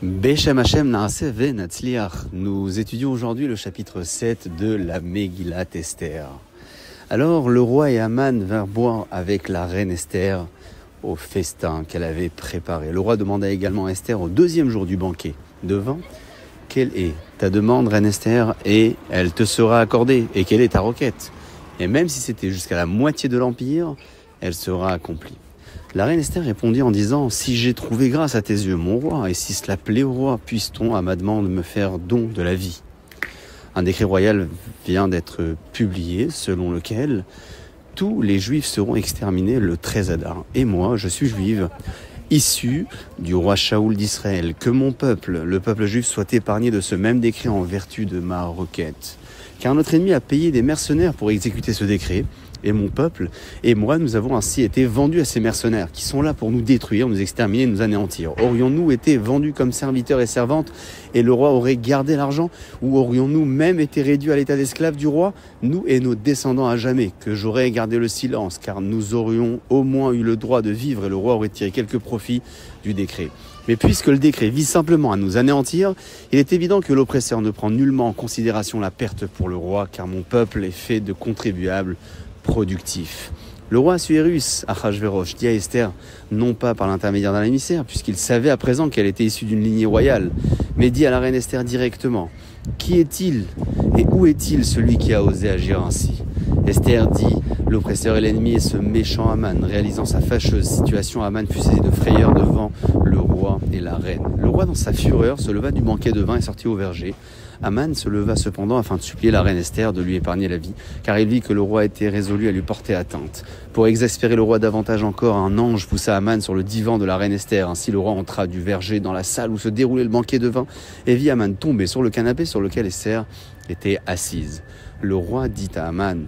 Beshem Hashem Naaseh Venatzliach. Nous étudions aujourd'hui le chapitre 7 de la Megillat Esther. Alors le roi et Haman vinrent boire avec la reine Esther au festin qu'elle avait préparé. Le roi demanda également à Esther au deuxième jour du banquet de vin: quelle est ta demande, reine Esther, et elle te sera accordée, et quelle est ta requête? Et même si c'était jusqu'à la moitié de l'empire, elle sera accomplie. La reine Esther répondit en disant: si j'ai trouvé grâce à tes yeux, mon roi, et si cela plaît au roi, puisse-t-on à ma demande me faire don de la vie? Un décret royal vient d'être publié selon lequel tous les juifs seront exterminés le 13 Adar. Et moi, je suis juive, issue du roi Shaoul d'Israël. Que mon peuple, le peuple juif, soit épargné de ce même décret en vertu de ma requête. Car notre ennemi a payé des mercenaires pour exécuter ce décret. Et mon peuple et moi, nous avons ainsi été vendus à ces mercenaires qui sont là pour nous détruire, nous exterminer, nous anéantir. Aurions-nous été vendus comme serviteurs et servantes et le roi aurait gardé l'argent? Ou aurions-nous même été réduits à l'état d'esclaves du roi, nous et nos descendants à jamais? Que j'aurais gardé le silence, car nous aurions au moins eu le droit de vivre et le roi aurait tiré quelques profits du décret. Mais puisque le décret vise simplement à nous anéantir, il est évident que l'oppresseur ne prend nullement en considération la perte pour le roi, car mon peuple est fait de contribuables productif. Le roi Assuérus, Achashverosh, dit à Esther, non pas par l'intermédiaire d'un émissaire, puisqu'il savait à présent qu'elle était issue d'une lignée royale, mais dit à la reine Esther directement: qui est-il et où est-il celui qui a osé agir ainsi? Esther dit: l'oppresseur et l'ennemi est ce méchant Haman. Réalisant sa fâcheuse situation, Haman fut saisi de frayeur devant le roi et la reine. Le roi, dans sa fureur, se leva du banquet de vin et sortit au verger. Haman se leva cependant afin de supplier la reine Esther de lui épargner la vie, car il vit que le roi était résolu à lui porter atteinte. Pour exaspérer le roi davantage encore, un ange poussa Haman sur le divan de la reine Esther. Ainsi le roi entra du verger dans la salle où se déroulait le banquet de vin et vit Haman tomber sur le canapé sur lequel Esther était assise. Le roi dit à Haman: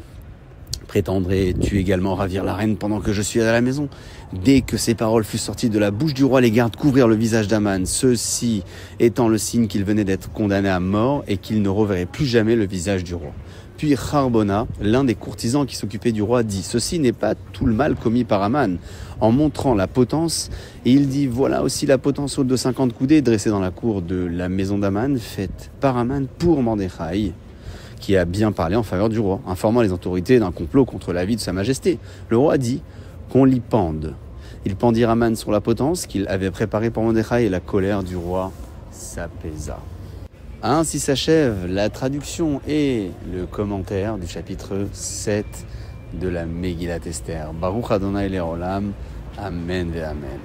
prétendrais-tu également ravir la reine pendant que je suis à la maison? Dès que ces paroles furent sorties de la bouche du roi, les gardes couvrirent le visage d'Haman, ceci étant le signe qu'il venait d'être condamné à mort et qu'il ne reverrait plus jamais le visage du roi. Puis Harbona, l'un des courtisans qui s'occupait du roi, dit: ceci n'est pas tout le mal commis par Haman, en montrant la potence. Et il dit: voilà aussi la potence haute de 50 coudées dressée dans la cour de la maison d'Haman, faite par Haman pour Mordechai, qui a bien parlé en faveur du roi, informant les autorités d'un complot contre la vie de sa majesté. Le roi dit qu'on l'y pende. Ils pendirent Haman sur la potence qu'il avait préparée pour Mordechai et la colère du roi s'apaisa. Ainsi s'achève la traduction et le commentaire du chapitre 7 de la Megillat Esther. Baruch Adonai Leolam. Amen ve Amen.